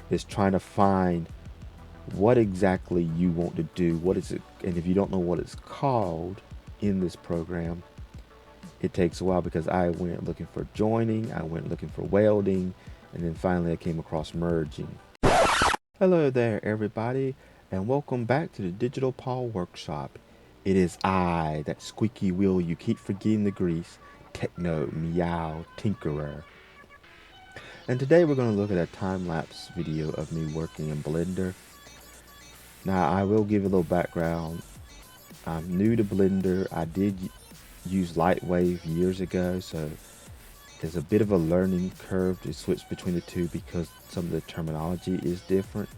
is trying to find what exactly you want to do, what is it, and if you don't know what it's called in this program, it takes a while because I went looking for joining, I went looking for welding, and then finally I came across merging. Hello there, everybody, and welcome back to the Digital Paul Workshop. It is I, that squeaky wheel you keep forgetting to grease, Techno Meow Tinkerer. And today we're going to look at a time-lapse video of me working in Blender. Now, I will give you a little background. I'm new to Blender. I did use Lightwave years ago, so there's a bit of a learning curve to switch between the two because some of the terminology is different.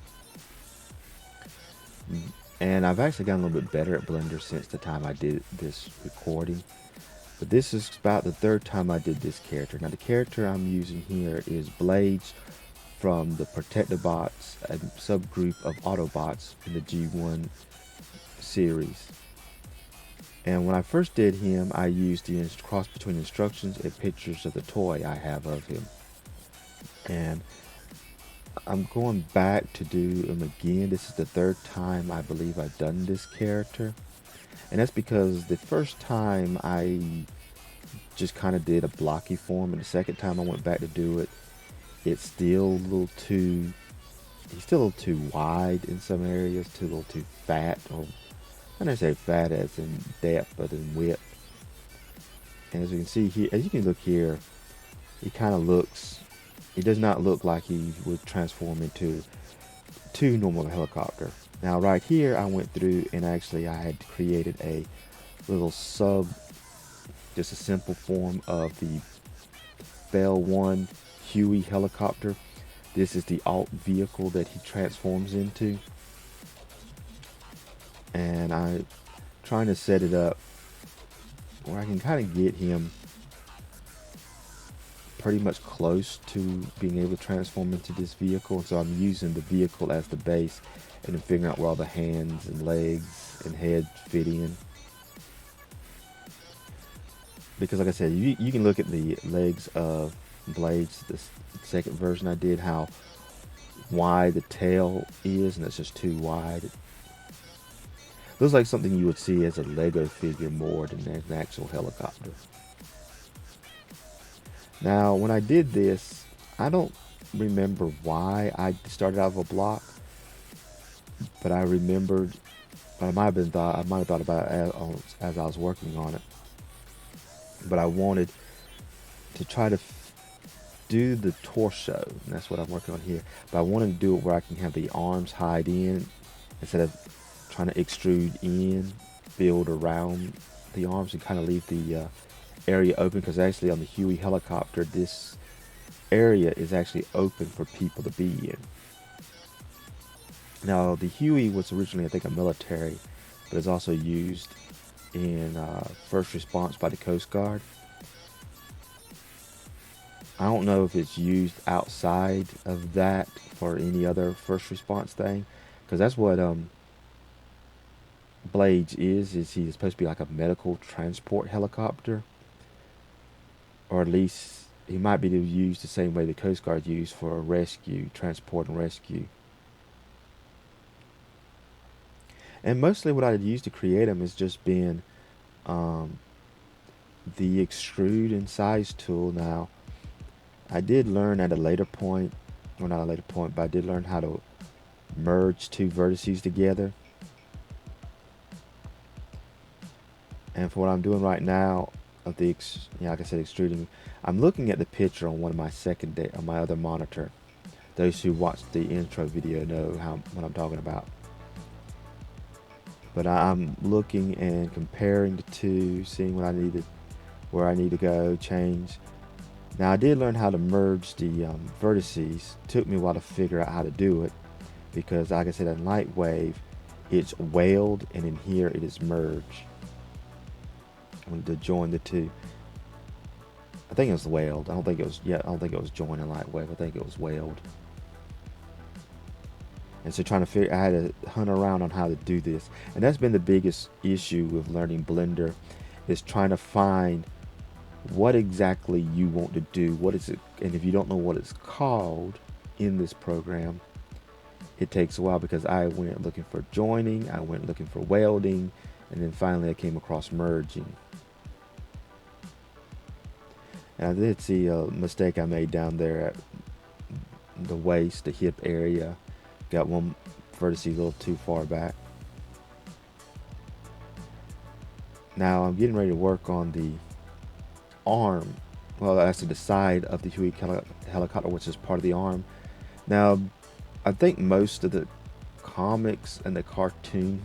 And I've actually gotten a little bit better at Blender since the time I did this recording. But this is about the third time I did this character. Now the character I'm using here is Blades from the Protectobots, a subgroup of Autobots in the G1 series. And when I first did him, I used the cross between instructions and pictures of the toy I have of him. And I'm going back to do him again. This is the third time I believe I've done this character. And that's because the first time I just kind of did a blocky form, and the second time I went back to do it, it's still a little too, he's still a little too wide in some areas, a little too fat, or I don't say fat as in depth, but in width. And as you can see here, as you can look here, he kind of looks, he does not look like he would transform into too normal helicopter. Now right here I went through and actually I had created a little just a simple form of the Bell 1 Huey helicopter. This is the alt vehicle that he transforms into. And I'm trying to set it up where I can kind of get him pretty much close to being able to transform into this vehicle. So I'm using the vehicle as the base and then figuring out where all the hands and legs and head fit in. Because like I said, you can look at the legs of Blades, the second version I did, how wide the tail is, and it's just too wide. It looks like something you would see as a Lego figure more than an actual helicopter. Now, when I did this, I don't remember why I started out of a block, but I remembered, I might have thought about it as I was working on it. But I wanted to try to do the torso, and that's what I'm working on here. But I wanted to do it where I can have the arms hide in instead of trying to extrude in, build around the arms and kind of leave the area open, because actually on the Huey helicopter this area is actually open for people to be in. Now the Huey was originally I think a military, but is also used in first response by the Coast Guard. I don't know if it's used outside of that for any other first response thing, because that's what Blades is he's supposed to be like a medical transport helicopter, or at least he might be used the same way the Coast Guard used for rescue, transport and rescue. And mostly what I'd used to create him has just been the extrude and size tool. Now I did learn at a later point, well not a later point, but I did learn how to merge two vertices together. And for what I'm doing right now, of the like I said, extruding, I'm looking at the picture on one of my on my other monitor. Those who watched the intro video know what I'm talking about. But I'm looking and comparing the two, seeing where I need to go, change. Now I did learn how to merge the vertices. Took me a while to figure out how to do it, because like I said, in Lightwave it's weld and in here it is merge. I wanted to join the two. I think it was weld. I don't think it was join in Lightwave. I think it was weld. And so I had to hunt around on how to do this. And that's been the biggest issue with learning Blender, is trying to find what exactly you want to do. What is it? And if you don't know what it's called in this program, it takes a while because I went looking for joining, I went looking for welding, and then finally I came across merging. And I did see a mistake I made down there at the waist, the hip area. Got one vertex a little too far back. Now I'm getting ready to work on the arm. Well, that's the side of the Huey helicopter, which is part of the arm. Now, I think most of the comics and the cartoon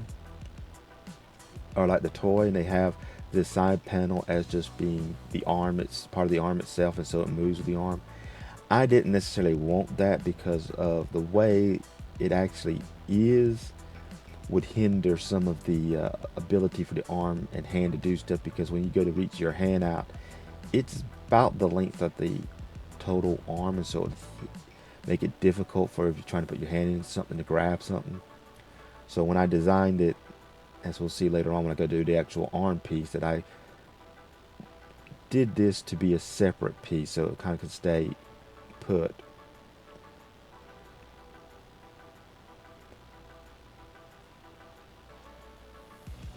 are like the toy, and they have this side panel as just being the arm. It's part of the arm itself, and so it moves with the arm. I didn't necessarily want that because of the way it actually is would hinder some of the ability for the arm and hand to do stuff, because when you go to reach your hand out, it's about the length of the total arm, and so it make it difficult for if you're trying to put your hand in something to grab something. So when I designed it, as we'll see later on when I go do the actual arm piece, that I did this to be a separate piece so it kind of could stay put.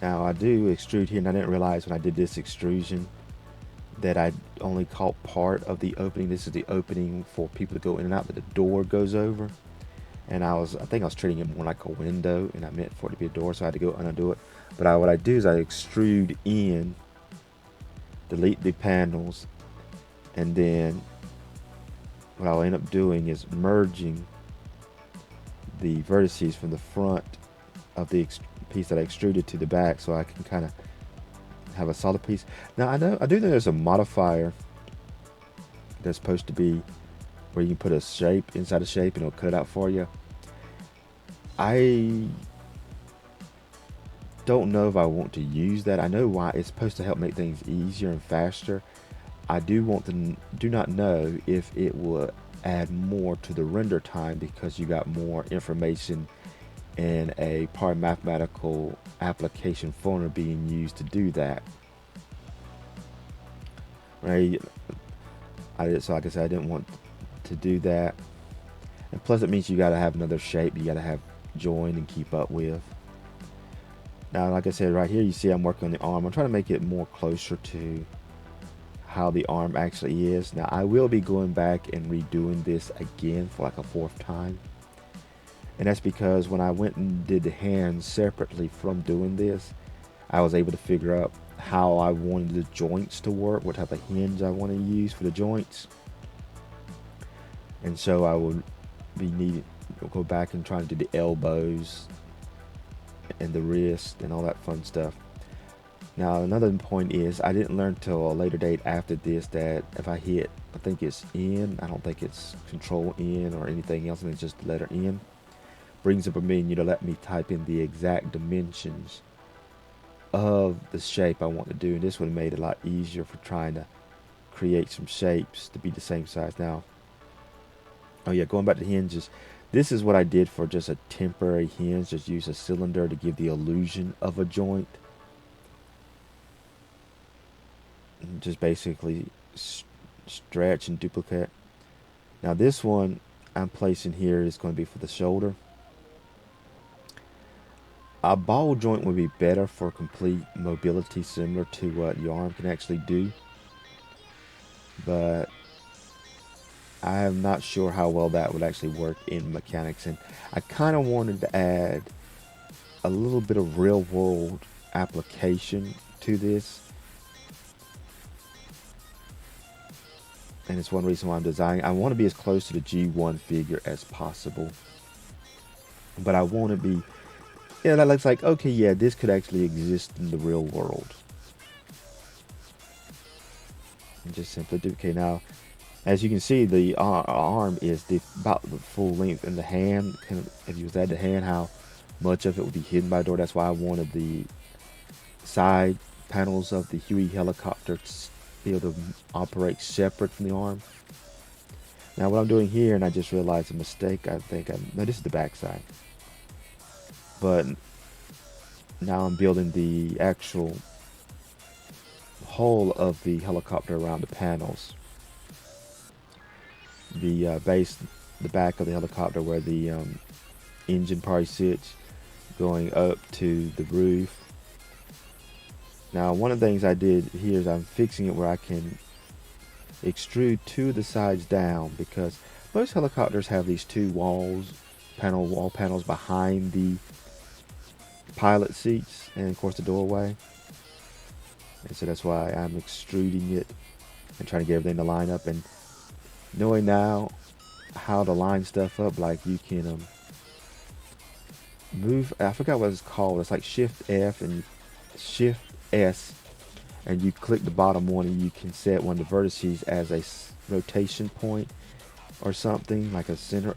Now I do extrude here, and I didn't realize when I did this extrusion that I only caught part of the opening. This is the opening for people to go in and out, but the door goes over. And I think I was treating it more like a window, and I meant for it to be a door, so I had to go undo it. But what I do is I extrude in, delete the panels, and then what I'll end up doing is merging the vertices from the front of the piece that I extruded to the back, so I can kind of have a solid piece. Now I do think there's a modifier that's supposed to be where you can put a shape inside a shape and it'll cut it out for you. I don't know if I want to use that. I know why it's supposed to help make things easier and faster. I do not know if it will add more to the render time because you got more information in a part mathematical application formula being used to do that. Right? So like I said, I didn't want to do that. And plus it means you got to have another shape you got to have joined and keep up with. Now like I said, right here you see I'm working on the arm. I'm trying to make it more closer to how the arm actually is. Now I will be going back and redoing this again for like a 4th time, and that's because when I went and did the hands separately from doing this, I was able to figure out how I wanted the joints to work, what type of hinge I want to use for the joints. And so I would be needing to go back and try to do the elbows and the wrist and all that fun stuff. Now another point is I didn't learn till a later date after this that if I hit, I think it's N, I don't think it's Control N or anything else, and it's just the letter N, brings up a menu to let me type in the exact dimensions of the shape I want to do, and this would have made it a lot easier for trying to create some shapes to be the same size. Now, oh yeah, going back to hinges, this is what I did for just a temporary hinge. Just use a cylinder to give the illusion of a joint. And just basically stretch and duplicate. Now this one I'm placing here is going to be for the shoulder. A ball joint would be better for complete mobility, similar to what your arm can actually do. But I am not sure how well that would actually work in mechanics, and I kind of wanted to add a little bit of real world application to this, and it's one reason why I'm designing. I want to be as close to the G1 figure as possible, but I want to be, that looks like, okay, yeah, this could actually exist in the real world. And just simply duplicate. Now, as you can see, the arm is about the full length, and the hand, if you was at the hand, how much of it would be hidden by the door. That's why I wanted the side panels of the Huey helicopter to be able to operate separate from the arm. Now what I'm doing here, and I just realized a mistake, no, this is the back side. But now I'm building the actual hull of the helicopter around the panels. The base, the back of the helicopter where the engine probably sits, going up to the roof. Now, one of the things I did here is I'm fixing it where I can extrude two of the sides down, because most helicopters have these two wall panels behind the pilot seats and of course the doorway. And so that's why I'm extruding it and trying to get everything to line up. And knowing now how to line stuff up, like you can move, I forgot what it's called, it's like Shift F and Shift S, and you click the bottom one and you can set one of the vertices as a rotation point or something, like a center,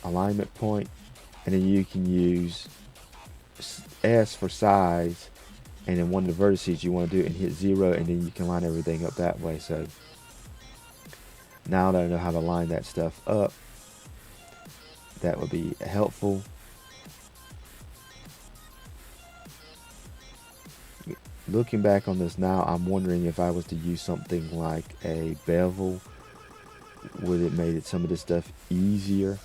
alignment point, and then you can use S for size, and then one of the vertices you want to do and hit 0, and then you can line everything up that way. So now that I know how to line that stuff up, that would be helpful. Looking back on this now, I'm wondering if I was to use something like a bevel, would it made it some of this stuff easier,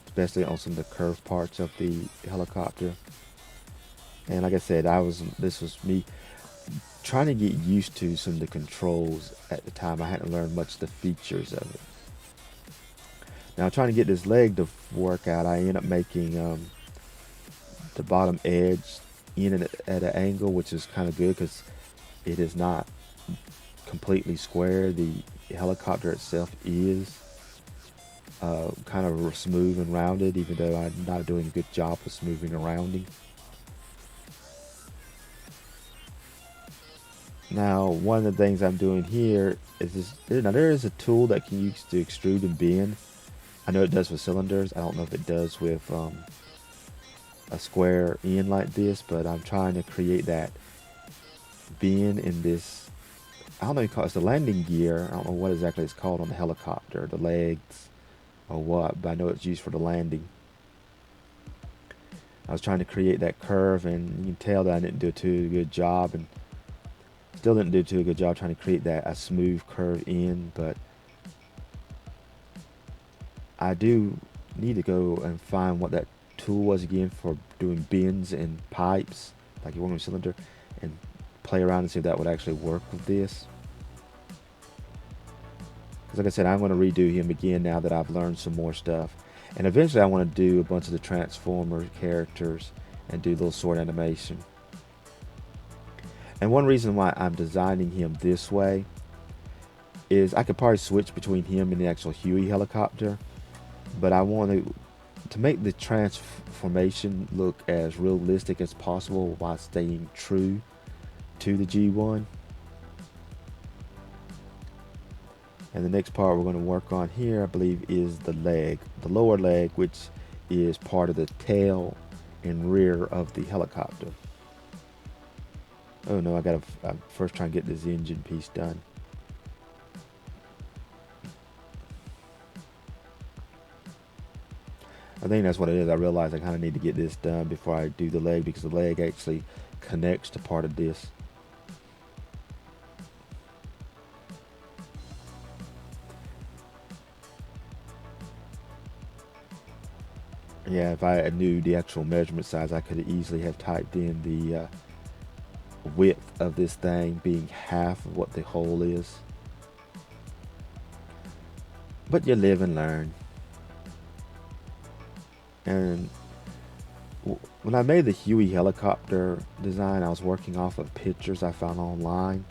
especially on some of the curved parts of the helicopter. And like I said, this was me trying to get used to some of the controls at the time. I hadn't learned much of the features of it. Now, trying to get this leg to work out, I ended up making the bottom edge in at an angle, which is kind of good because it is not completely square. The helicopter itself is kind of smooth and rounded, even though I'm not doing a good job of smoothing and rounding. Now, one of the things I'm doing here is this. Now, there is a tool that can use to extrude and bend. I know it does with cylinders. I don't know if it does with a square end like this, but I'm trying to create that bend in this. I don't know what you call it. It's the landing gear. I don't know what exactly it's called on the helicopter, the legs or what, but I know it's used for the landing. I was trying to create that curve, and you can tell that I didn't do too good job, and still didn't do too good job trying to create that a smooth curve in. But I do need to go and find what that tool was again for doing bends and pipes, like you want a cylinder, and play around and see if that would actually work with this. Because like I said, I'm going to redo him again now that I've learned some more stuff. And eventually I want to do a bunch of the Transformer characters and do a little sword animation. And one reason why I'm designing him this way is I could probably switch between him and the actual Huey helicopter, but I want to make the transformation look as realistic as possible while staying true to the G1. And the next part we're going to work on here, I believe, is the leg, the lower leg, which is part of the tail and rear of the helicopter. Oh no, I gotta first try and get this engine piece done. I think that's what it is. I realize I kind of need to get this done before I do the leg, because the leg actually connects to part of this. Yeah, if I knew the actual measurement size, I could easily have typed in the width of this thing being half of what the hole is. But you live and learn. And when I made the Huey helicopter design, I was working off of pictures I found online.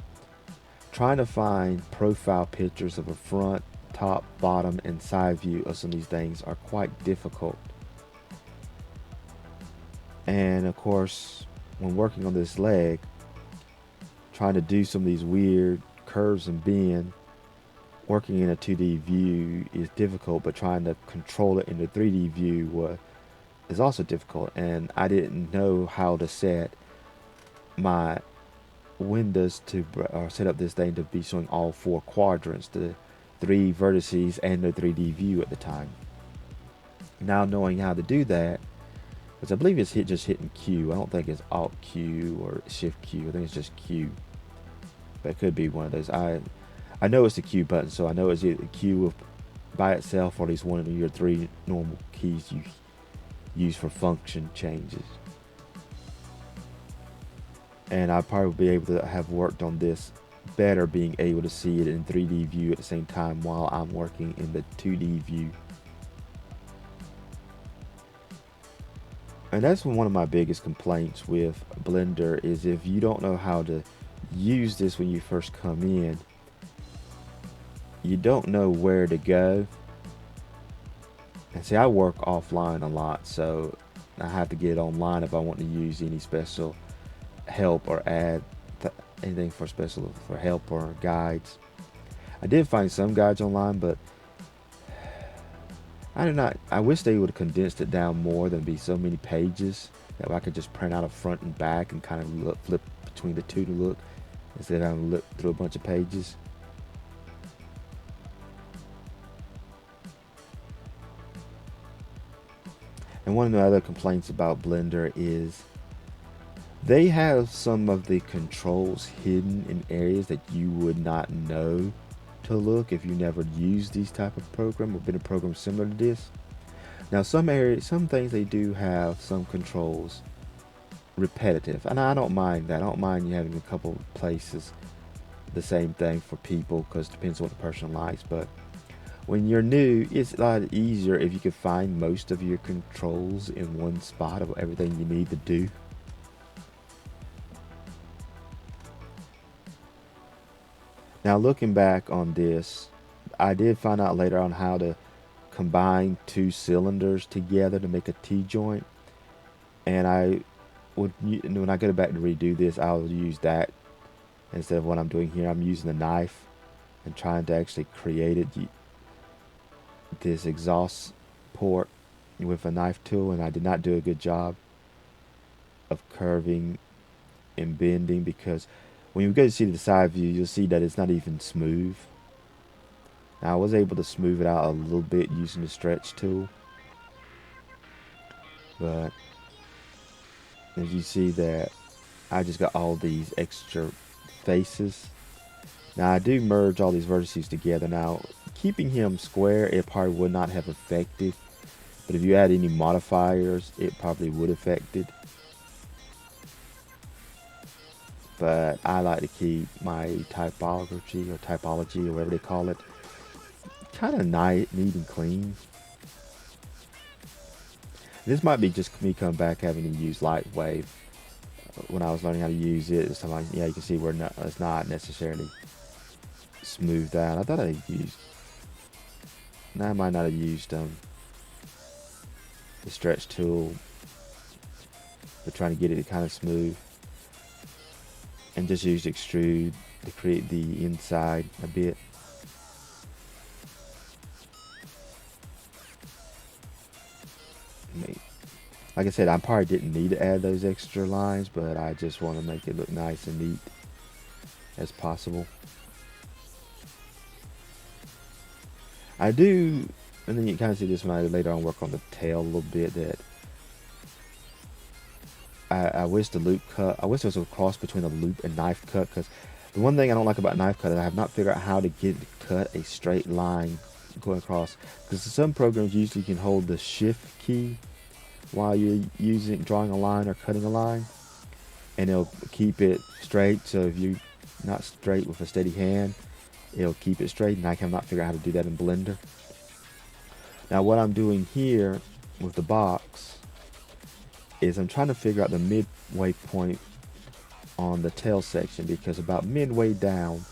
Trying to find profile pictures of a front, top, bottom, and side view of some of these things are quite difficult. And of course, when working on this leg, trying to do some of these weird curves and bend, working in a 2D view is difficult, but trying to control it in the 3D view is also difficult. And I didn't know how to set my windows to set up this thing to be showing all four quadrants, the 3 vertices and the 3D view at the time. Now knowing how to do that, because I believe it's just hitting Q. I don't think it's Alt Q or Shift Q. I think it's just Q. But it could be one of those. I know it's the Q button, so I know it's either Q by itself, or at least one of your 3 normal keys you use for function changes. And I'll probably be able to have worked on this better, being able to see it in 3D view at the same time while I'm working in the 2D view. And that's one of my biggest complaints with Blender, is if you don't know how to use this when you first come in, you don't know where to go. And see, I work offline a lot, so I have to get online if I want to use any special help or add anything for special for help or guides. I did find some guides online, but I wish they would have condensed it down more than be so many pages, that I could just print out a front and back and kind of flip between the two to look, instead of having to look through a bunch of pages. And one of the other complaints about Blender is they have some of the controls hidden in areas that you would not know to look if you never used these type of program or been a program similar to this. Now some things they do have some controls repetitive, and I don't mind that. I don't mind you having a couple places the same thing for people, because it depends on what the person likes. But when you're new, it's a lot easier if you can find most of your controls in one spot of everything you need to do. Now looking back on this, I did find out later on how to combine 2 cylinders together to make a T-joint, and when I go back to redo this, I'll use that instead of what I'm doing here. I'm using a knife and trying to actually create this exhaust port with a knife tool, and I did not do a good job of curving and bending, because when you go to see the side view, you'll see that it's not even smooth. Now I was able to smooth it out a little bit using the stretch tool, but as you see that I just got all these extra faces. Now I do merge all these vertices together. Now keeping him square, it probably would not have affected, but if you add any modifiers, it probably would affect it. But I like to keep my typology or whatever they call it kind of neat and clean. This might be just me coming back having to use Lightwave. When I was learning how to use it, it's like, yeah, you can see where it's not necessarily smoothed out. I thought I used. Now I might not have used the stretch tool, but trying to get it to kind of smooth, and just used extrude to create the inside a bit. Like I said, I probably didn't need to add those extra lines, but I just want to make it look nice and neat as possible. I do, and then you can kind of see this when I later on work on the tail a little bit, that I wish the loop cut, I wish there was a cross between a loop and knife cut, because the one thing I don't like about knife cut is I have not figured out how to get it to cut a straight line going across, because some programs usually you can hold the shift key while you're drawing a line or cutting a line, and it'll keep it straight. So if you're not straight with a steady hand, it'll keep it straight, and I cannot figure out how to do that in Blender. Now what I'm doing here with the box is I'm trying to figure out the midway point on the tail section, because about midway down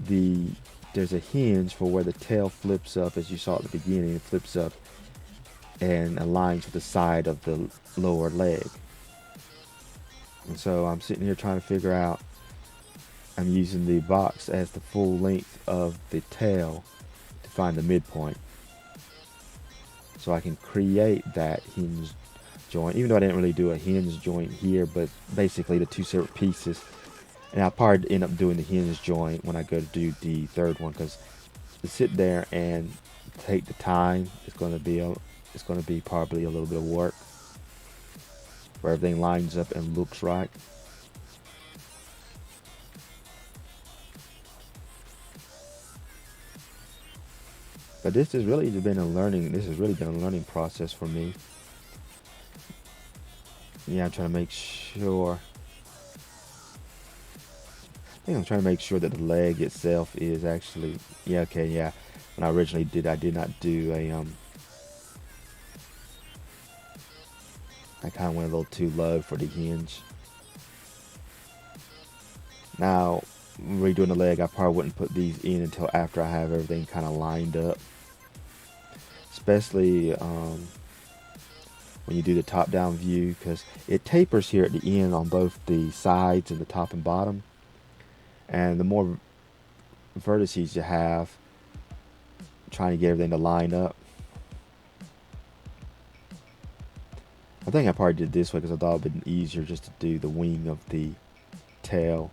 there's a hinge for where the tail flips up, as you saw at the beginning. It flips up and aligns with the side of the lower leg. And so I'm sitting here trying to figure out, I'm using the box as the full length of the tail to find the midpoint, so I can create that hinge joint, even though I didn't really do a hinge joint here, but basically the 2 separate pieces. And I'll probably end up doing the hinge joint when I go to do the third one, because to sit there and take the time, it's going to be probably a little bit of work where everything lines up and looks right. But this has really been a learning. This has really been a learning process for me. Yeah, I'm trying to make sure. I think I'm trying to make sure that the leg itself is actually. Yeah, okay, yeah. When I originally did, I did not do a I kind of went a little too low for the hinge. Now, redoing the leg, I probably wouldn't put these in until after I have everything kind of lined up. Especially when you do the top-down view, because it tapers here at the end on both the sides and the top and bottom. And the more vertices you have, trying to get everything to line up. I think I probably did this way because I thought it would have been easier just to do the wing of the tail.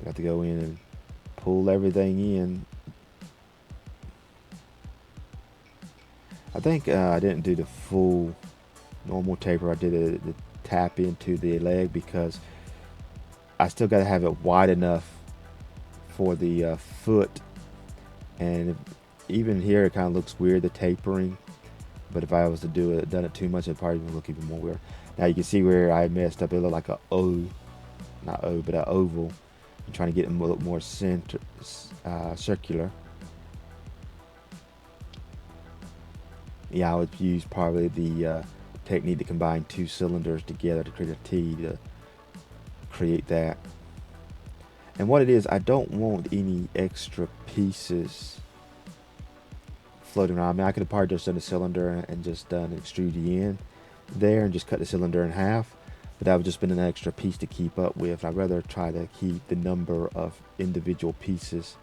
I have to go in and pull everything in. I think I didn't do the full normal taper. I did the tap into the leg because I still got to have it wide enough for the foot. And even here it kind of looks weird, the tapering. But if I was to done it too much, it'd probably look even more weird. Now you can see where I messed up. It looked like a O, not O, but an oval. I'm trying to get it to look more circular. Yeah, I would use probably the technique to combine two cylinders together to create a T to create that. And what it is, I don't want any extra pieces floating around. I mean, I could have probably just done a cylinder and just done extrude the end there and just cut the cylinder in half. But that would just been an extra piece to keep up with. I'd rather try to keep the number of individual pieces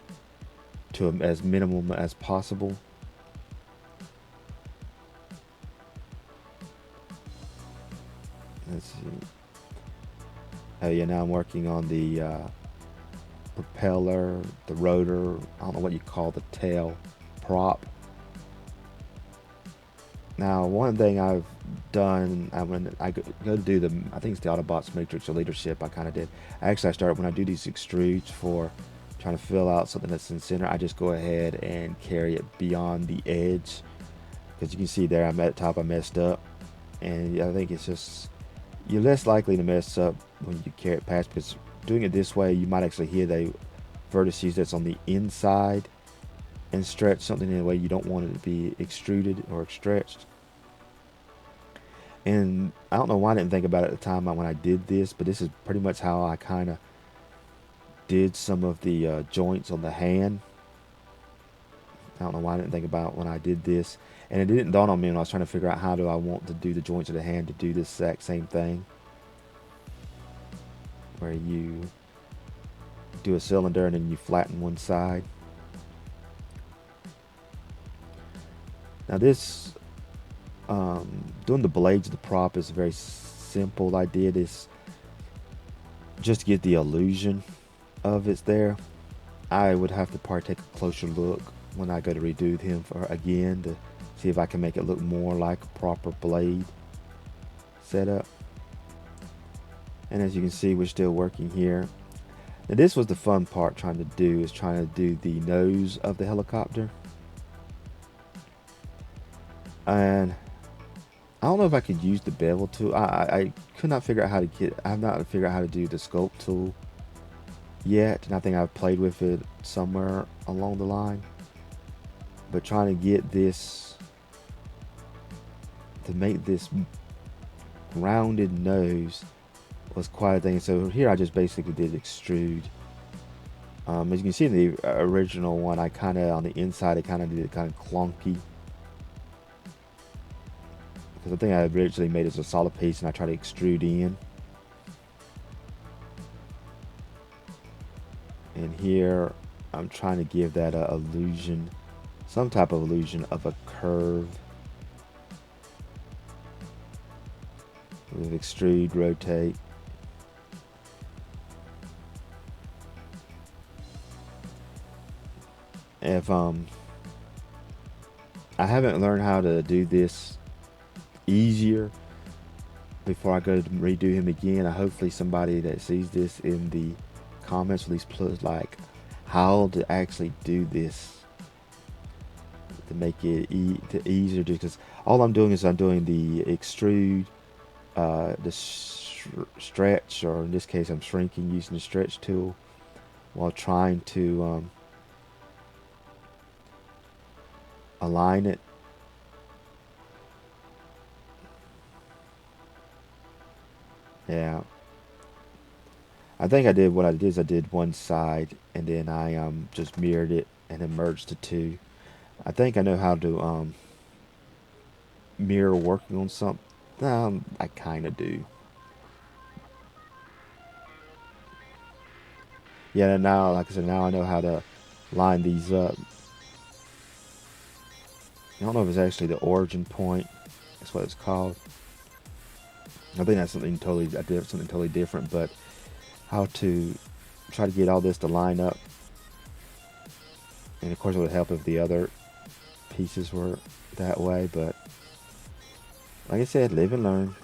to as minimum as possible. Let's see. Oh yeah, now I'm working on the propeller, the rotor, I don't know what you call the tail prop. Now, one thing I've done, when I go to do the, I think it's the Autobots Matrix of Leadership, I kind of did. Actually, I started when I do these extrudes for trying to fill out something that's in the center, I just go ahead and carry it beyond the edge. Because you can see there, I'm at the top, I messed up. And I think it's just, you're less likely to mess up when you carry it past, because doing it this way, you might actually hit the vertices that's on the inside and stretch something in a way you don't want it to be extruded or stretched. And I don't know why I didn't think about it at the time when I did this, but this is pretty much how I kind of did some of the joints on the hand. I don't know why I didn't think about it when I did this. And it didn't dawn on me when I was trying to figure out how do I want to do the joints of the hand to do this exact same thing. Where you do a cylinder and then you flatten one side. Now this, doing the blades of the prop is a very simple idea. This just to get the illusion of it's there. I would have to probably take a closer look when I go to redo him again to see if I can make it look more like a proper blade setup. And as you can see, we're still working here. Now this was the fun part trying to do the nose of the helicopter. And I don't know if I could use the bevel tool. I could not figure out how to I have not figured out how to do the sculpt tool yet, and I think I've played with it somewhere along the line. But trying to get this to make this rounded nose was quite a thing. So here I just basically did extrude. As you can see in the original one, I kind of on the inside I kind of did it kind of clunky. Because I think I originally made it as a solid piece and I tried to extrude in. And here I'm trying to give that a illusion, some type of illusion of a curve. With extrude, rotate. If I haven't learned how to do this easier before I go to redo him again. Hopefully somebody that sees this in the comments will at least put like, how to actually do this to make it easier to, because all I'm doing is I'm doing the extrude, the stretch, or in this case I'm shrinking using the stretch tool while trying to align it. Yeah, I think I did, what I did is I did one side and then I just mirrored it and then merged the two. I think I know how to mirror working on something. I kind of do. Yeah, and now, like I said, now I know how to line these up. I don't know if it's actually the origin point. That's what it's called. I think that's something totally, I did something totally different, but how to try to get all this to line up. And of course it would help if the other pieces were that way, but like I said, live and learn.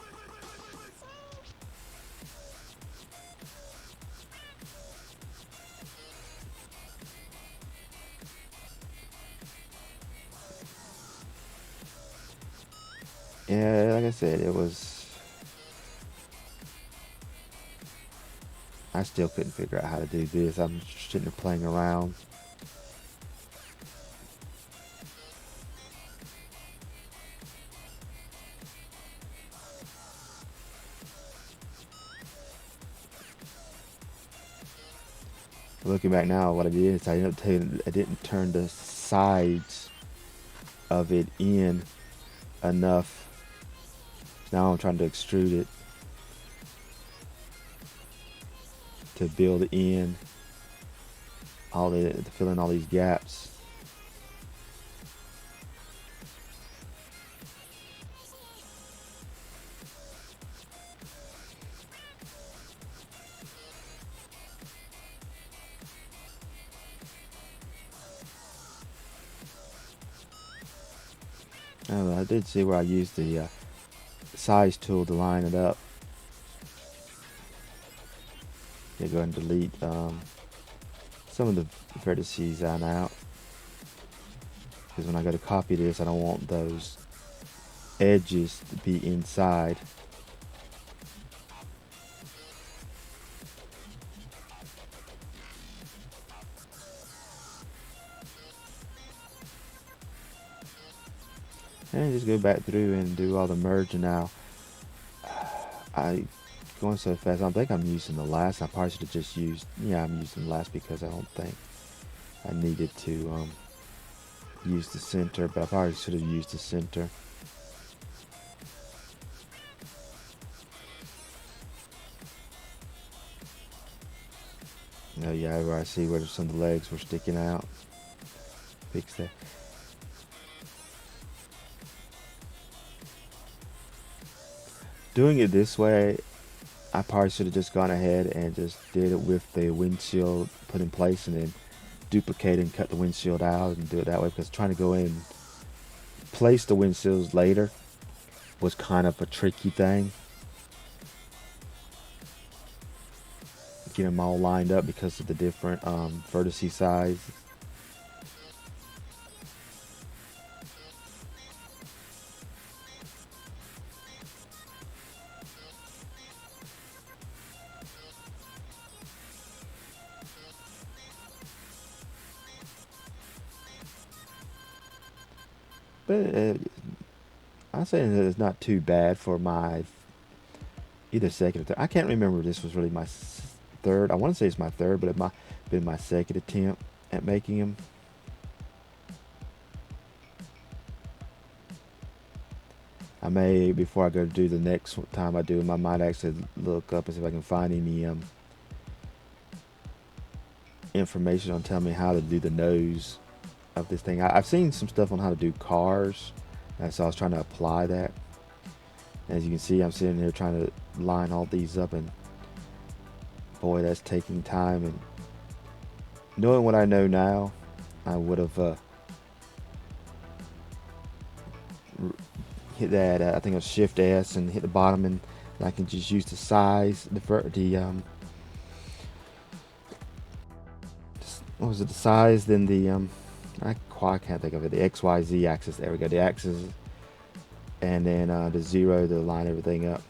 Yeah, like I said, it was, I still couldn't figure out how to do this. I'm sitting there playing around. Looking back now, what I did is I didn't turn the sides of it in enough. Now I'm trying to extrude it to build in to fill in all these gaps. I did see where I used the size tool to line it up. Yeah, go ahead and delete some of the vertices on out, because when I go to copy this, I don't want those edges to be inside. And just go back through and do all the merging now. I going so fast. I don't think I'm using the last. I probably should have just used. Yeah, I'm using the last because I don't think I needed to use the center, but I probably should have used the center. No, yeah, where I see where some of the legs were sticking out. Fix that. Doing it this way, I probably should have just gone ahead and just did it with the windshield put in place and then duplicate and cut the windshield out and do it that way, because trying to go in and place the windshields later was kind of a tricky thing. Get them all lined up because of the different vertice sizes. But I'm saying that it's not too bad for my either second or third. I can't remember if this was really my third. I want to say it's my third, but it might have been my second attempt at making them. I may, before I go to do the next time I do them, I might actually look up and see if I can find any information on telling me how to do the nose of this thing. I've seen some stuff on how to do cars, and so I was trying to apply that. As you can see, I'm sitting here trying to line all these up, and boy, that's taking time. And knowing what I know now, I would have hit that. I think it was Shift S and hit the bottom, and I can just use the what was it, the size, then the I can't think of it, the XYZ axis. There we go, the axis, and then the 0 to line everything up.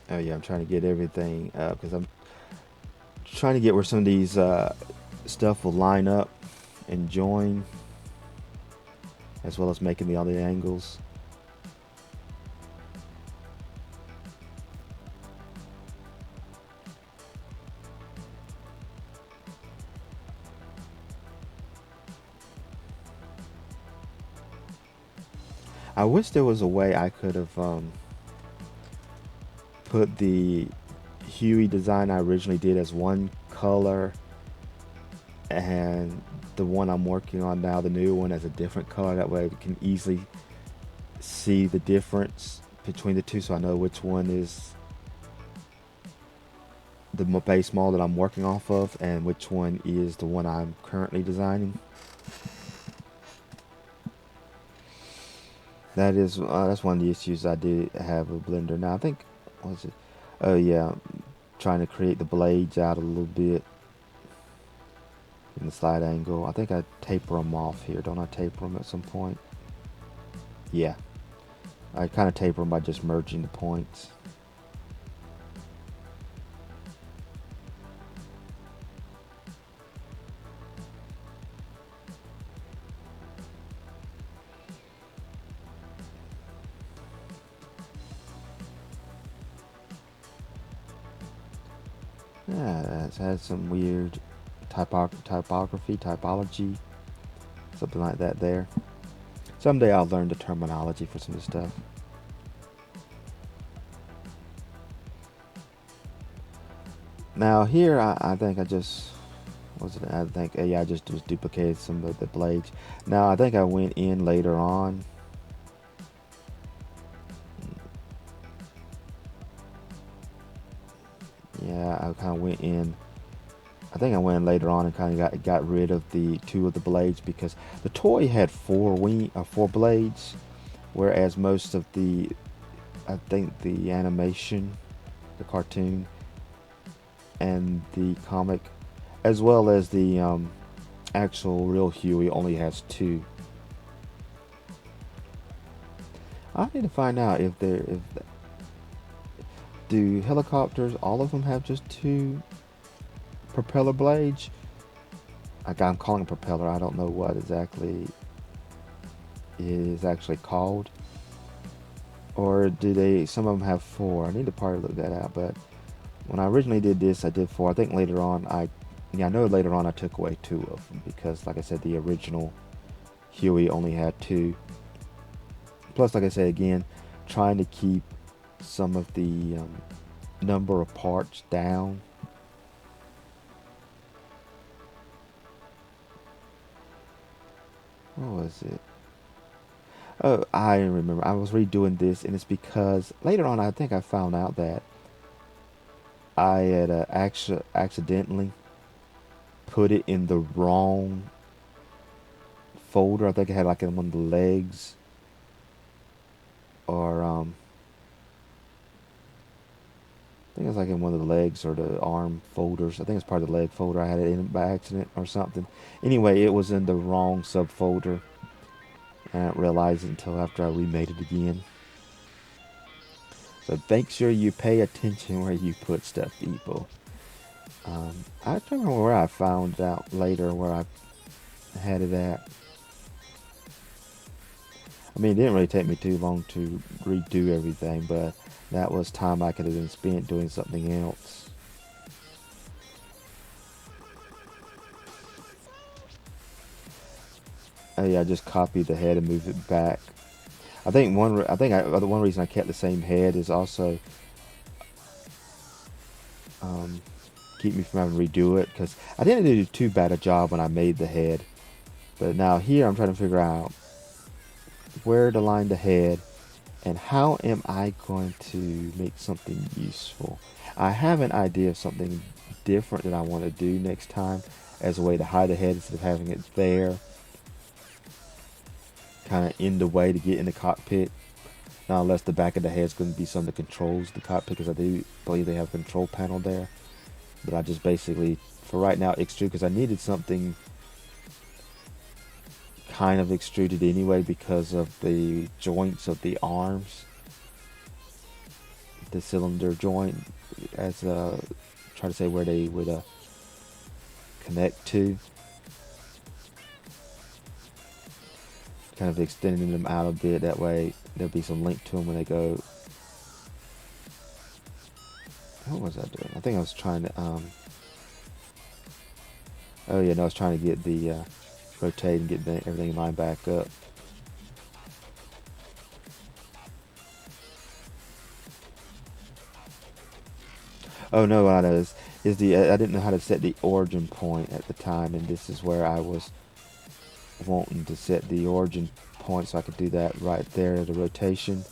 Oh yeah, I'm trying to get everything up because I'm trying to get where some of these stuff will line up and join, as well as making the other angles. I wish there was a way I could have put the Huey design I originally did as one color, and the one I'm working on now, the new one, as a different color. That way we can easily see the difference between the two, so I know which one is the base model that I'm working off of and which one is the one I'm currently designing. That's one of the issues I did have with Blender. Now I think, what was it? Oh yeah, trying to create the blades out a little bit in the slide angle. I think I taper them off here. Don't I taper them at some point? Yeah, I kind of taper them by just merging the points. Yeah, it's had some weird typology, something like that there. Someday I'll learn the terminology for some of the stuff. Now here, I think I just, was it? I think, yeah, I just duplicated some of the blades. Now I think I went in later on. Yeah, I kind of went in. I think I went in later on and kind of got rid of the 2 of the blades, because the toy had 4 blades, whereas most of the, I think the animation, the cartoon, and the comic, as well as the actual real Huey, only has 2. I need to find out if do helicopters, all of them have just 2 propeller blades? I'm calling it propeller. I don't know what exactly it is actually called. Or do they? Some of them have 4. I need to probably look that out. But when I originally did this, I did 4. I think later on, I know later on I took away 2 of them because, like I said, the original Huey only had 2. Plus, like I said again, trying to keep some of the number of parts down. What was it? Oh, I remember. I was redoing this, and it's because later on I think I found out that I had accidentally put it in the wrong folder. I think I had like in one of the legs, or I think it was like in one of the legs or the arm folders. I think it's part of the leg folder. I had it in by accident or something. Anyway, it was in the wrong subfolder. I didn't realize it until after I remade it again. So make sure you pay attention where you put stuff, people. I don't remember where I found out later where I had it at. I mean, it didn't really take me too long to redo everything, but that was time I could have been spent doing something else. Oh yeah, I just copied the head and moved it back. I think the one reason I kept the same head is also keep me from having to redo it, because I didn't do too bad a job when I made the head. But now here I'm trying to figure out where to line the head And how am I going to make something useful? I have an idea of something different that I want to do next time as a way to hide the head instead of having it there, kind of in the way to get in the cockpit. Now, unless the back of the head is going to be something that controls the cockpit, because I do believe they have a control panel there. But I just basically, for right now, extrude, because I needed something kind of extruded anyway because of the joints of the arms. The cylinder joint, as try to say where they would connect to. Kind of extending them out a bit, that way there'll be some link to them when they go. What was I doing? I think I was trying to oh yeah, no, I was trying to get the rotate and get everything lined back up. Oh no, what I know is the I didn't know how to set the origin point at the time, and this is where I was wanting to set the origin point so I could do that right there, the rotation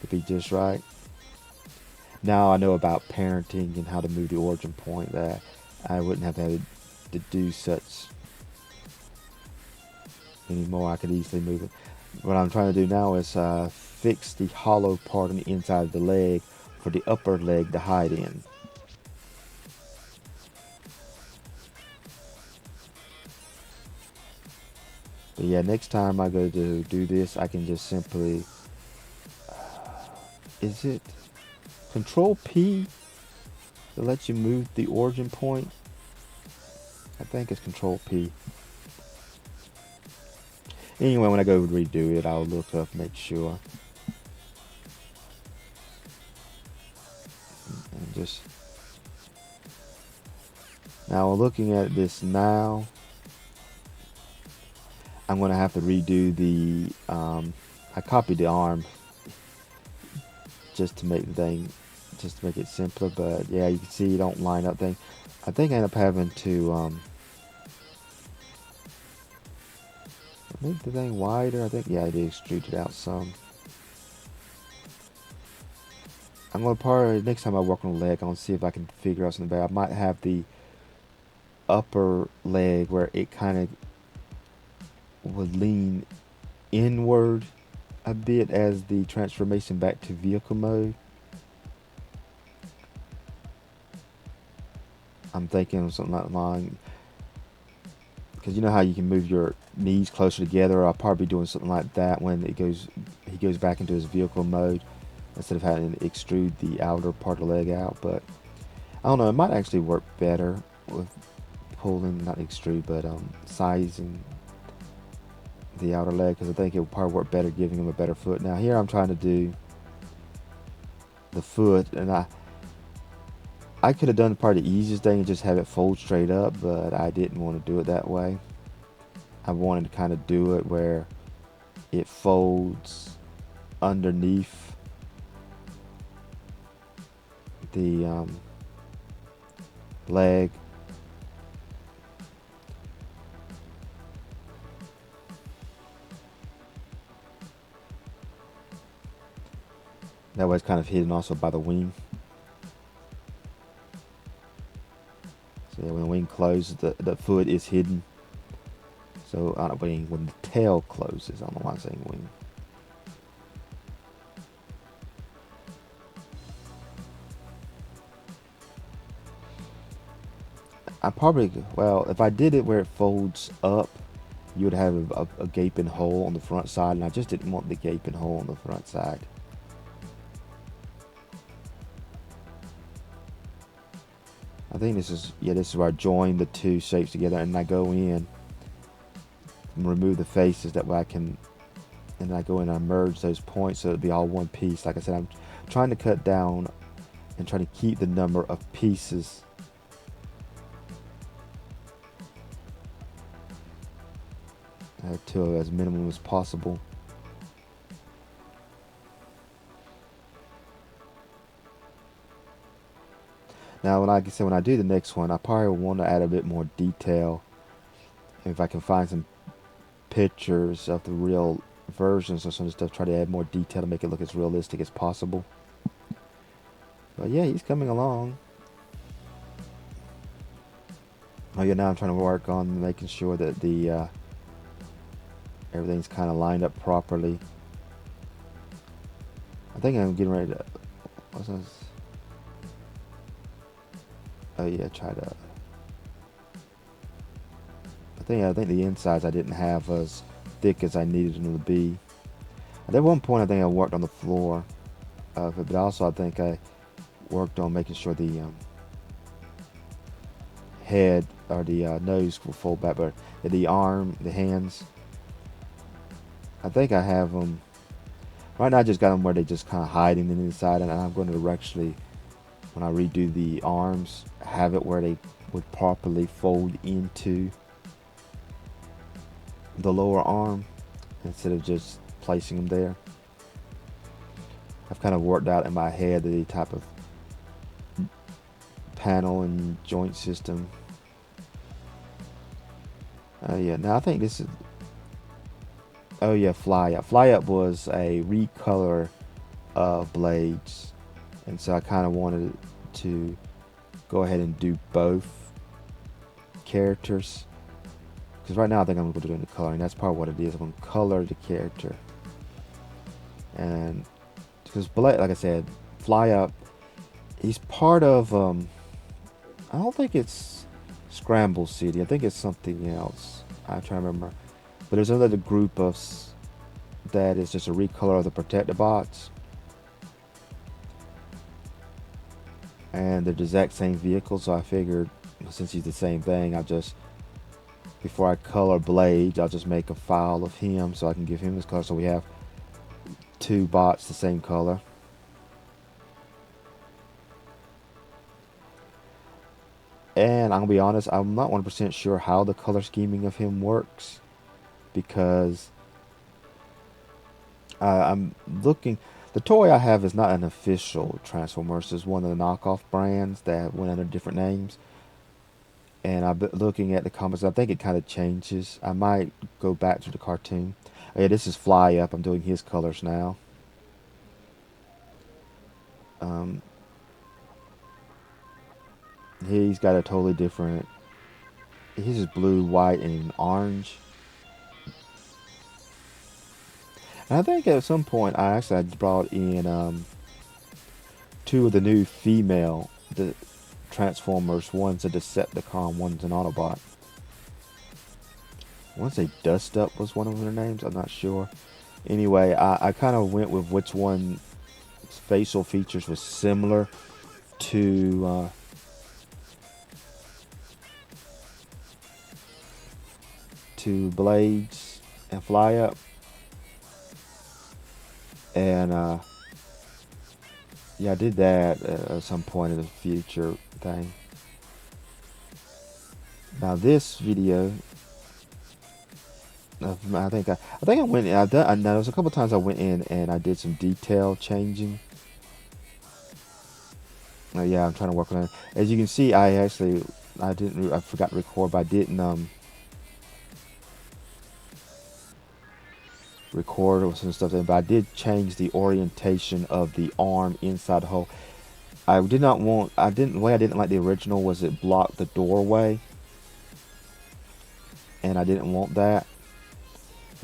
to be just right. Now I know about parenting and how to move the origin point, that I wouldn't have had to do such anymore. I could easily move it. What I'm trying to do now is fix the hollow part on the inside of the leg for the upper leg to hide in. But yeah, next time I go to do this, I can just simply, is it Control P to let you move the origin point? I think it's Control P. Anyway, when I go redo it, I'll look up, make sure. And just now looking at this now, I'm gonna have to redo the. I copied the arm just to make the thing, just to make it simpler. But yeah, you can see you don't line up thing. I think I end up having to make the thing wider. I think yeah, I did extrude it out some. I'm gonna probably next time I work on a leg, I'm gonna see if I can figure out something better. I might have the upper leg where it kind of would lean inward a bit as the transformation back to vehicle mode. I'm thinking of something like mine, because you know how you can move your knees closer together. I'll probably be doing something like that when he goes back into his vehicle mode, instead of having to extrude the outer part of the leg out. But I don't know, it might actually work better with pulling, not extrude, but sizing the outer leg, because I think it would probably work better giving him a better foot. Now here I'm trying to do the foot, and I could have done probably the easiest thing and just have it fold straight up, but I didn't want to do it that way. I wanted to kind of do it where it folds underneath the leg. That way it's kind of hidden also by the wing. So yeah, when the wing closes, the foot is hidden. So when the tail closes, I don't know why I'm saying wing. I probably, well, if I did it where it folds up, you would have a gaping hole on the front side, and I just didn't want the gaping hole on the front side. I think this is where I join the two shapes together, and I go in and remove the faces, that way I can, and I go in and I merge those points so it'll be all one piece. Like I said, I'm trying to cut down and trying to keep the number of pieces to as minimum as possible. Now, like I said, when I do the next one, I probably want to add a bit more detail. If I can find some pictures of the real versions of some of the stuff, try to add more detail to make it look as realistic as possible. But yeah, he's coming along. Oh yeah, now I'm trying to work on making sure that the everything's kind of lined up properly. I think I'm getting ready to. What's this? Oh yeah, try to. I think the insides I didn't have as thick as I needed them to be. At one point, I think I worked on the floor of it, but also I think I worked on making sure the head or the nose will fold back, but the arm, the hands, I think I have them. Right now I just got them where they just kind of hiding in the inside, and I'm going to actually, when I redo the arms, have it where they would properly fold into the lower arm instead of just placing them there. I've kind of worked out in my head the type of panel and joint system. Yeah, now I think this is. Oh yeah, Fly Up. Fly Up was a recolor of Blades, and so I kind of wanted to go ahead and do both characters. Because right now I think I'm going to do the coloring. That's probably what it is. I'm going to color the character. And because Blade, like I said, Fly Up, he's part of. I don't think it's Scramble City. I think it's something else. I'm trying to remember. But there's another group of that is just a recolor of the Protectobots, and they're the exact same vehicle. So I figured, since he's the same thing, I'll just, before I color Blades, I'll just make a file of him so I can give him this color. So we have two bots the same color. And I'm gonna be honest, I'm not 100% sure how the color scheming of him works, because I'm looking. The toy I have is not an official Transformers. It's one of the knockoff brands that went under different names. And I've been looking at the comments. I think it kind of changes. I might go back to the cartoon. Oh, yeah, this is Fly Up. I'm doing his colors now. He's got a totally different. His is blue, white, and orange. And I think at some point I brought in two of the new female Transformers. One's a Decepticon, one's an Autobot. I want to say Dust Up was one of their names. I'm not sure. Anyway, I kind of went with which one facial features was similar to Blades and Fly Up. And yeah, I did that at some point in the future thing. Now this video, I think I went. I know there's a couple times I went in and I did some detail changing. Yeah, I'm trying to work on it. As you can see, I forgot to record, but I didn't record or some stuff. But I did change the orientation of the arm inside the hole. The way I didn't like the original was it blocked the doorway, and I didn't want that.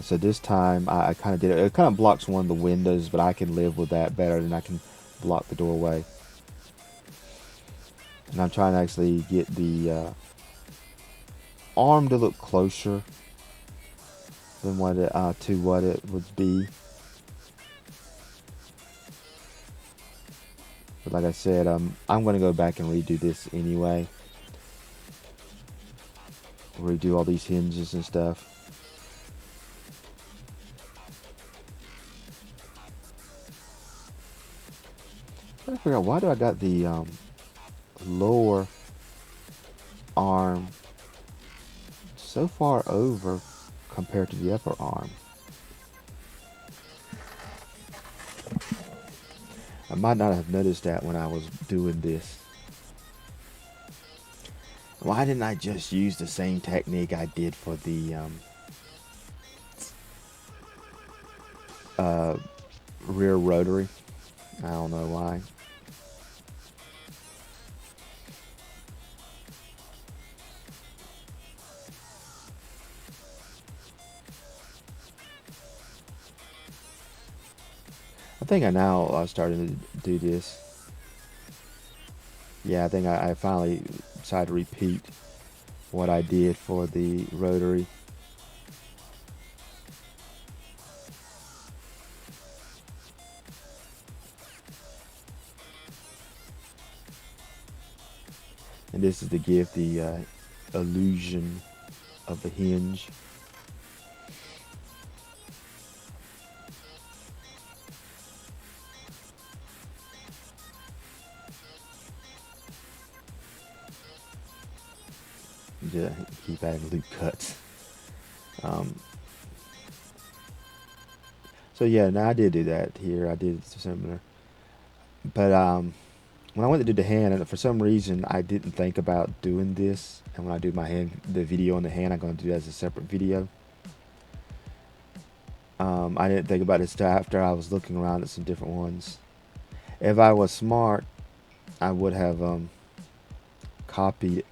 So this time I kind of did it. It kind of blocks one of the windows, but I can live with that better than I can block the doorway. And I'm trying to actually get the arm to look closer than what it would be. But like I said, I'm going to go back and redo this anyway. Redo all these hinges and stuff. I'm trying to figure out, why do I got the lower arm so far over compared to the upper arm? I might not have noticed that when I was doing this. Why didn't I just use the same technique I did for the rear rotary. I don't know why. I think I now starting to do this. Yeah, I think I finally decided to repeat what I did for the rotary. And this is to give the illusion of the hinge. Just keep adding loop cuts. So yeah, now I did do that here. I did similar, but when I went to do the hand, and for some reason I didn't think about doing this. And when I do my hand, the video on the hand, I'm going to do that as a separate video. I didn't think about this till after I was looking around at some different ones. If I was smart, I would have copied,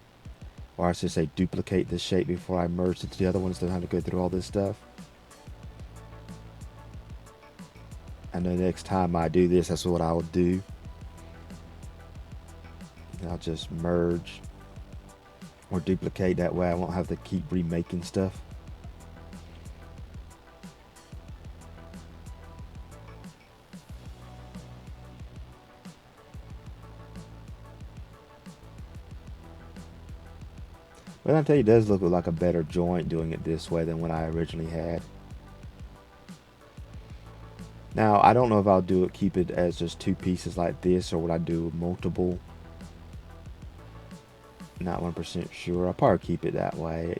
or I should say duplicate this shape before I merged it to the other ones. Don't have to go through all this stuff. And the next time I do this, that's what I will do. I'll just merge or duplicate, that way I won't have to keep remaking stuff. But I tell you, it does look like a better joint doing it this way than what I originally had. Now, I don't know if I'll keep it as just two pieces like this, or would I do multiple? Not 1% sure. I'll probably keep it that way.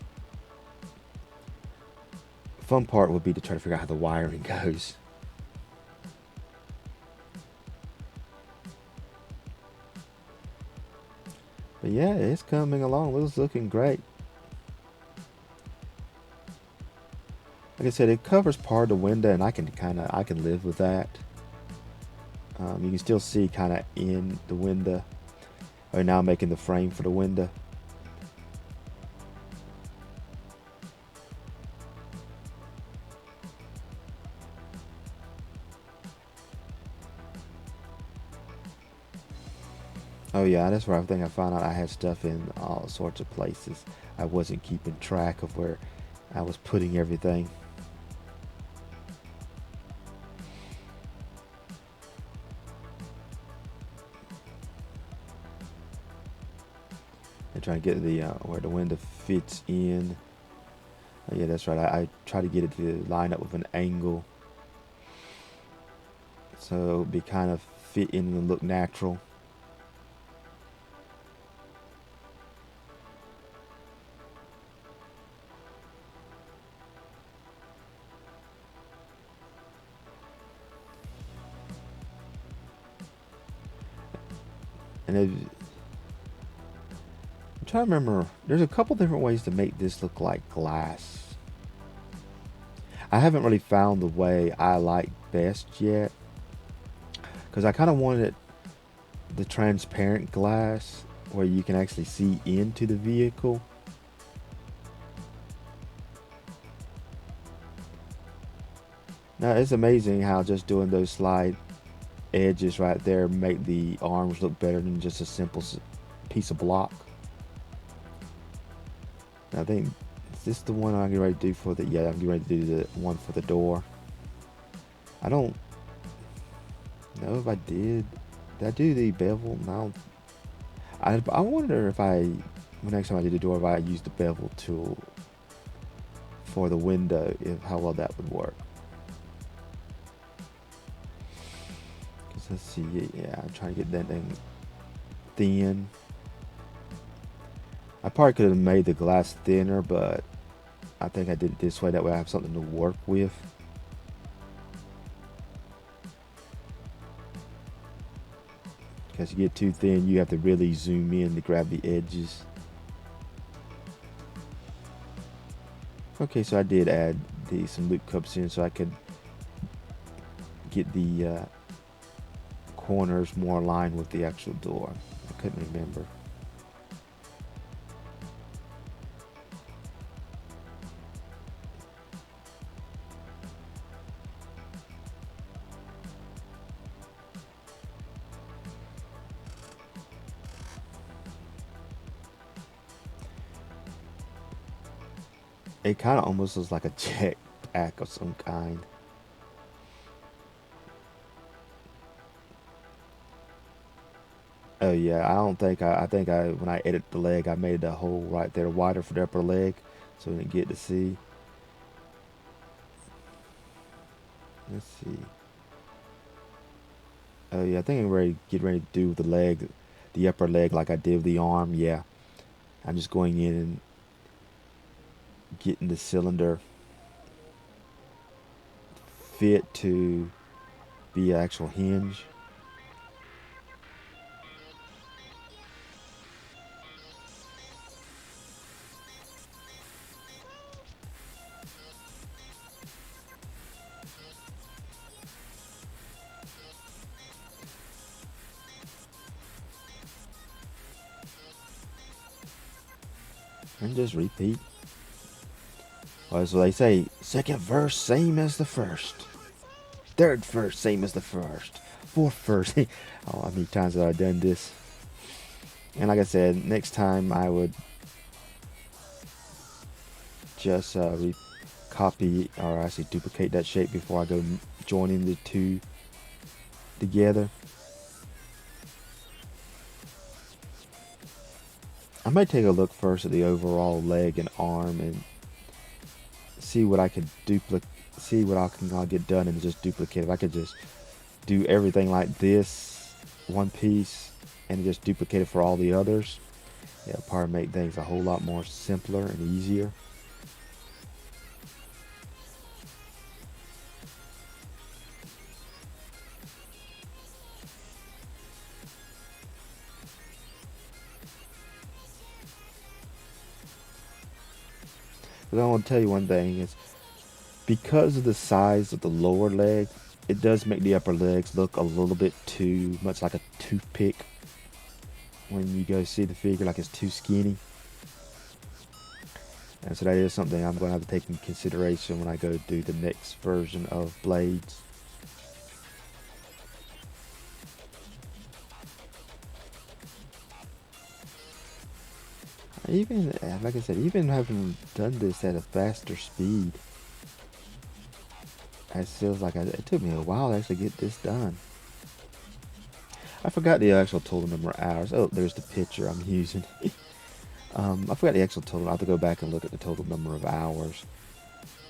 Fun part would be to try to figure out how the wiring goes. But yeah, it's coming along. It's looking great. Like I said, it covers part of the window, and I can live with that. You can still see kind of in the window. Or now making the frame for the window. Oh yeah, that's where I think I found out I had stuff in all sorts of places. I wasn't keeping track of where I was putting everything. And trying to get the where the window fits in. Oh, yeah, that's right. I try to get it to line up with an angle, so it would be kind of fit in and look natural. And I'm trying to remember, there's a couple different ways to make this look like glass. I haven't really found the way I like best yet, because I kind of wanted the transparent glass where you can actually see into the vehicle. Now it's amazing how just doing those slide edges right there make the arms look better than just a simple piece of block. I think, is this the one I'm getting ready to do for the, yeah, I'm getting ready to do the one for the door. I don't know if I did I do the bevel? No. I wonder if when next time I do the door, if I use the bevel tool for the window, how well that would work. Because let's see, yeah, I'm trying to get that thing thin. I probably could have made the glass thinner, but I think I did it this way. That way I have something to work with. Because you get too thin, you have to really zoom in to grab the edges. Okay, so I did add some loop cups in so I could get the corners more aligned with the actual door. I couldn't remember. It kind of almost looks like a jetpack of some kind. Oh yeah, I don't think I think I when I edit the leg, I made the hole right there wider for the upper leg, so we didn't get to see. Let's see. Oh yeah, I think I'm ready. Get ready to do the leg, the upper leg, like I did with the arm. Yeah, I'm just going in and getting the cylinder fit to be an actual hinge. And just repeat. Well, so they say, second verse, same as the first. Third verse, same as the first. Fourth verse. Oh, how many times have I done this? And like I said, next time I would just copy or actually duplicate that shape before I go joining the two together. I might take a look first at the overall leg and arm and see what I could duplicate, see what I'll get done and just duplicate. If I could just do everything like this, one piece, and just duplicate it for all the others, it'll probably make things a whole lot more simpler and easier. But I want to tell you one thing is because of the size of the lower leg, it does make the upper legs look a little bit too much like a toothpick when you go see the figure, like it's too skinny. And so that is something I'm going to have to take into consideration when I go do the next version of Blades. Even, like I said, even having done this at a faster speed, it feels like it took me a while to actually get this done. I forgot the actual total number of hours. Oh, there's the picture I'm using. I forgot the actual total. I have to go back and look at the total number of hours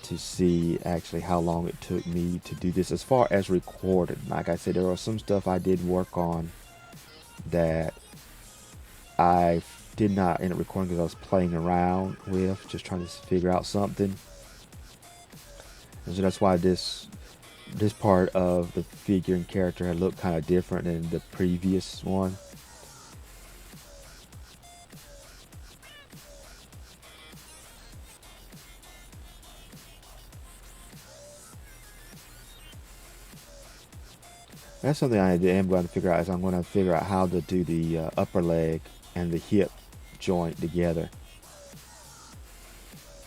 to see actually how long it took me to do this as far as recorded. Like I said, there was some stuff I did work on that I did not end up recording because I was playing around with, just trying to figure out something. And so that's why this part of the figure and character had looked kind of different than the previous one. That's something I am going to figure out. Is I'm going to figure out how to do the upper leg and the hip joint together.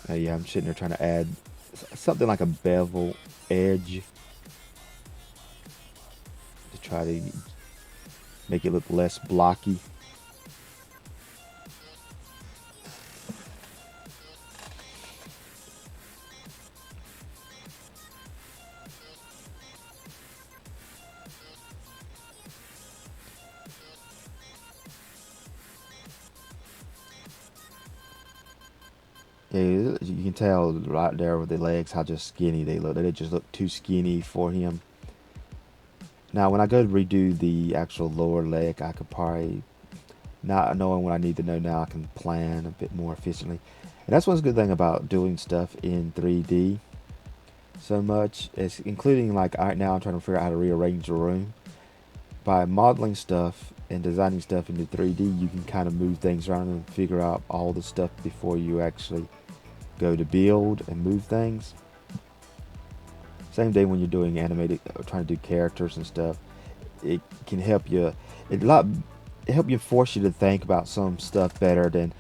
Yeah, I'm sitting there trying to add something like a bevel edge to try to make it look less blocky. Yeah, you can tell right there with the legs how just skinny they look. They just look too skinny for him. Now, when I go to redo the actual lower leg, I could probably, not knowing what I need to know now, I can plan a bit more efficiently. And that's one good thing about doing stuff in 3D so much, is including like right now I'm trying to figure out how to rearrange the room. By modeling stuff and designing stuff into 3D, you can kind of move things around and figure out all the stuff before you actually go to build and move things. So Same day when you're doing animated, trying to do characters and stuff, it can help you. It help you force you to think about some stuff better than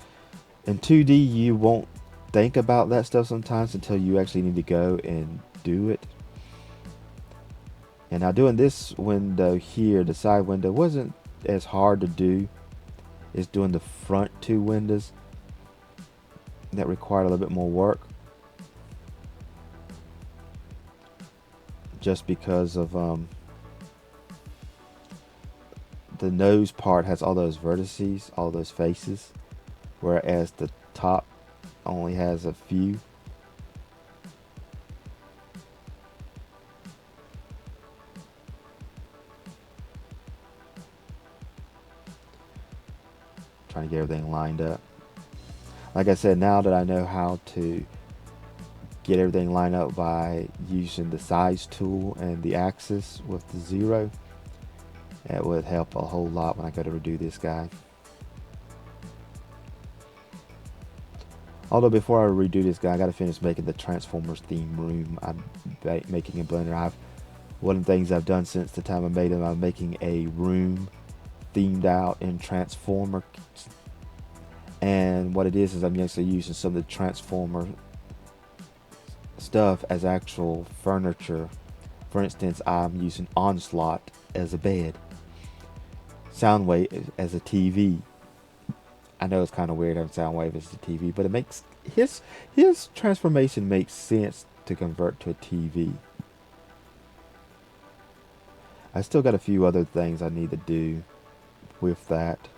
in 2D. You won't think about that stuff sometimes until you actually need to go and do it. And now doing this window here, the side window, wasn't as hard to do as doing the front two windows. That required a little bit more work. Just because of the nose part has all those vertices, all those faces, whereas the top only has a few. Trying to get everything lined up. Like I said, now that I know how to get everything lined up by using the size tool and the axis with the 0, it would help a whole lot when I go to redo this guy. Although before I redo this guy, I gotta finish making the Transformers theme room I'm making in Blender. One of the things I've done since the time I made him, I'm making a room themed out in Transformer. And what it is I'm actually using some of the Transformer stuff as actual furniture. For instance, I'm using Onslaught as a bed, Soundwave as a TV. I know it's kind of weird having Soundwave as a TV, but it makes his transformation makes sense to convert to a TV. I still got a few other things I need to do with that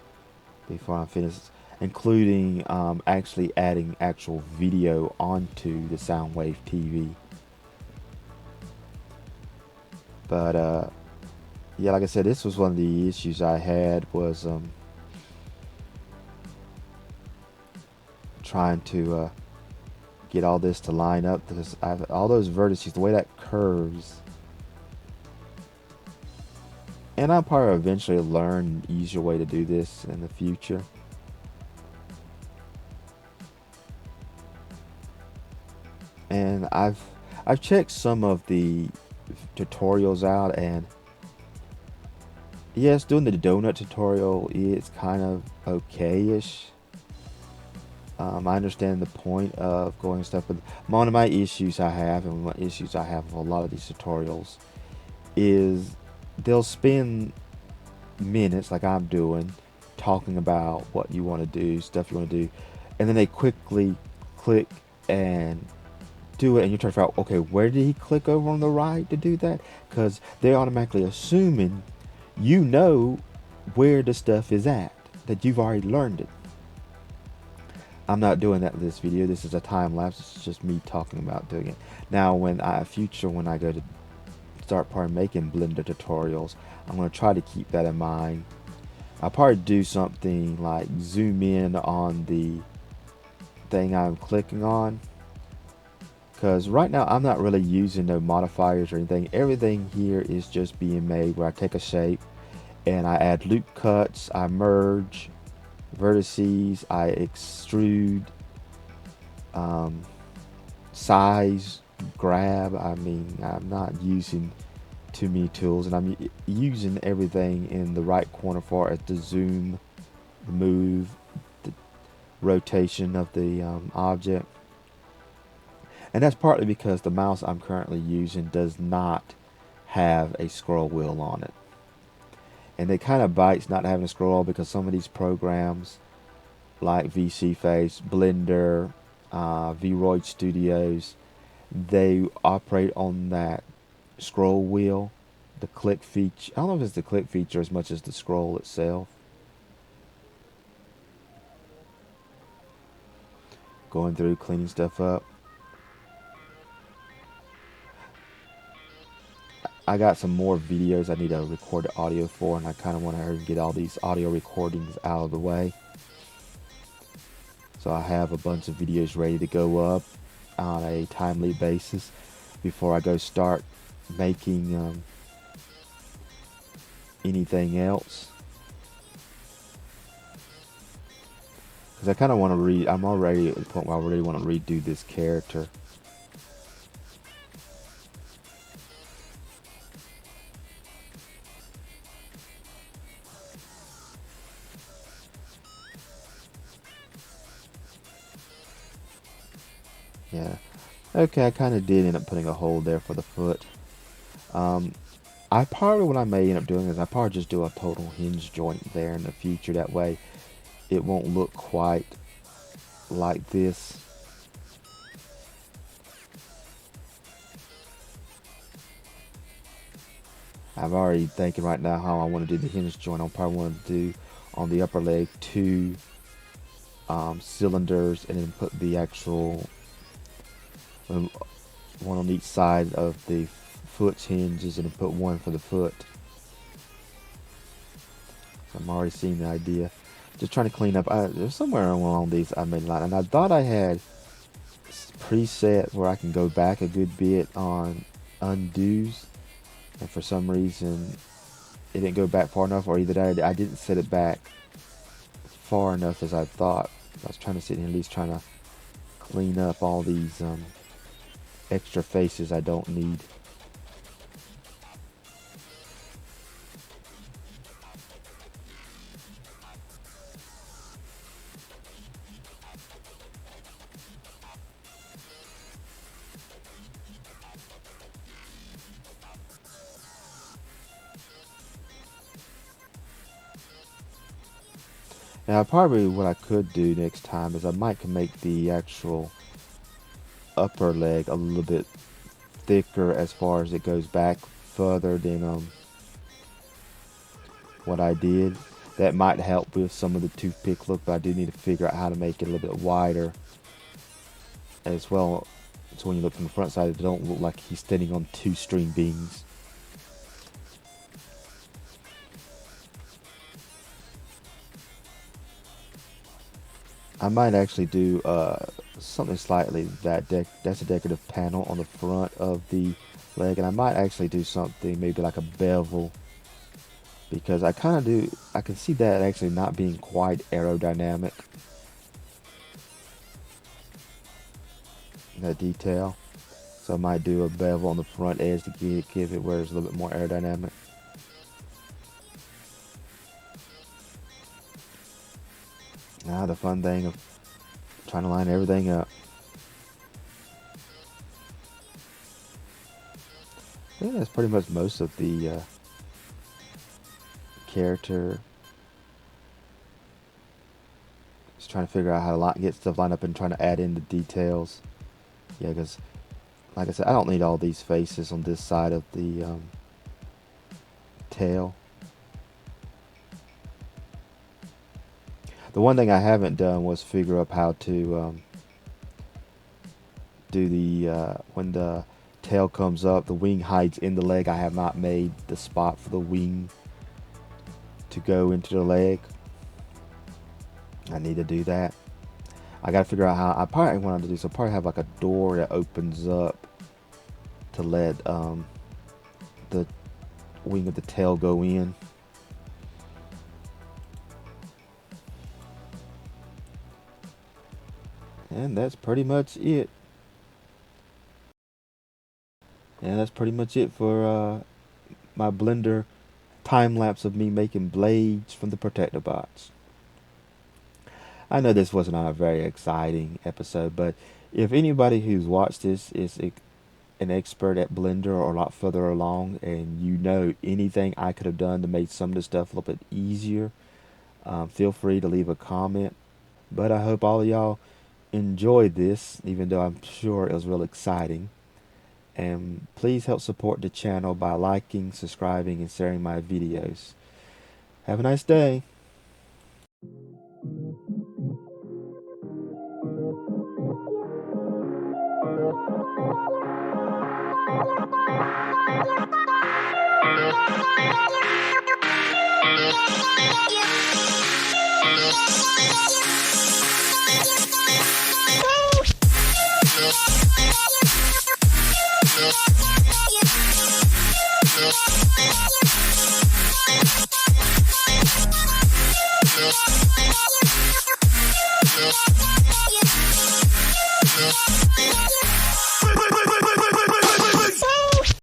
before I'm finished, including actually adding actual video onto the Soundwave TV. But yeah, like I said, this was one of the issues I had, was trying to get all this to line up, because all those vertices, the way that curves. And I'll probably eventually learn an easier way to do this in the future. And I've checked some of the tutorials out, and yes, doing the donut tutorial is kind of okay-ish. I understand the point of going stuff, but one of my issues I have, and one of my issues I have with a lot of these tutorials, is they'll spend minutes, like I'm doing, talking about what you want to do, stuff you want to do, and then they quickly click and do it, and you're trying to figure out, okay, where did he click over on the right to do that? Because they're automatically assuming you know where the stuff is at, that you've already learned it. I'm not doing that in this video. This is a time lapse. It's just me talking about doing it. Now, when I go to start probably making Blender tutorials, I'm going to try to keep that in mind. I'll probably do something like zoom in on the thing I'm clicking on, because right now I'm not really using no modifiers or anything. Everything here is just being made where I take a shape and I add loop cuts, I merge vertices, I extrude, size, grab. I mean, I'm not using too many tools, and I'm using everything in the right corner for it, the zoom, the move, the rotation of the object. And that's partly because the mouse I'm currently using does not have a scroll wheel on it. And it kind of bites not having a scroll, because some of these programs like VC Face, Blender, Vroid Studios, they operate on that scroll wheel, the click feature. I don't know if it's the click feature as much as the scroll itself. Going through, cleaning stuff up. I got some more videos I need to record the audio for, and I kind of want to get all these audio recordings out of the way. So I have a bunch of videos ready to go up on a timely basis before I go start making anything else. Because I kind of want to I'm already at the point where I really want to redo this character. Yeah. Okay, I kind of did end up putting a hole there for the foot. Um, I probably, what I may end up doing is I probably just do a total hinge joint there in the future. That way it won't look quite like this. I'm already thinking right now how I want to do the hinge joint. I'll probably want to do on the upper leg two cylinders and then put the actual one on each side of the foot's hinges and then put one for the foot. So I'm already seeing the idea. Just trying to clean up. There's somewhere along these I made a line, and I thought I had preset where I can go back a good bit on undos, and for some reason it didn't go back far enough, or either that I didn't set it back far enough as I thought. I was trying to sit here at least trying to clean up all these extra faces I don't need. Now probably what I could do next time is I might can make the actual upper leg a little bit thicker as far as it goes back further than what I did. That might help with some of the toothpick look, but I do need to figure out how to make it a little bit wider as well. So when you look from the front side, it don't look like he's standing on two string beans. I might actually do something slightly that's a decorative panel on the front of the leg, and I might actually do something maybe like a bevel, because I can see that actually not being quite aerodynamic, that detail. So I might do a bevel on the front edge to give it where it's a little bit more aerodynamic. Now the fun thing of trying to line everything up. I think that's pretty much most of the character. Just trying to figure out how to get stuff lined up and trying to add in the details. Yeah, because like I said, I don't need all these faces on this side of the tail. The one thing I haven't done was figure out how to do the when the tail comes up, the wing hides in the leg. I have not made the spot for the wing to go into the leg. I need to do that. I gotta figure out how. I probably want to do so. Probably have like a door that opens up to let the wing of the tail go in. And that's pretty much it. And that's pretty much it for my Blender time lapse of me making blades from the Protectobots. I know this was not a very exciting episode, but if anybody who's watched this is an expert at Blender or a lot further along, and you know anything I could have done to make some of the stuff a little bit easier, feel free to leave a comment. But I hope all of y'all enjoyed this, even though I'm sure it was real exciting. And please help support the channel by liking, subscribing, and sharing my videos. Have a nice day.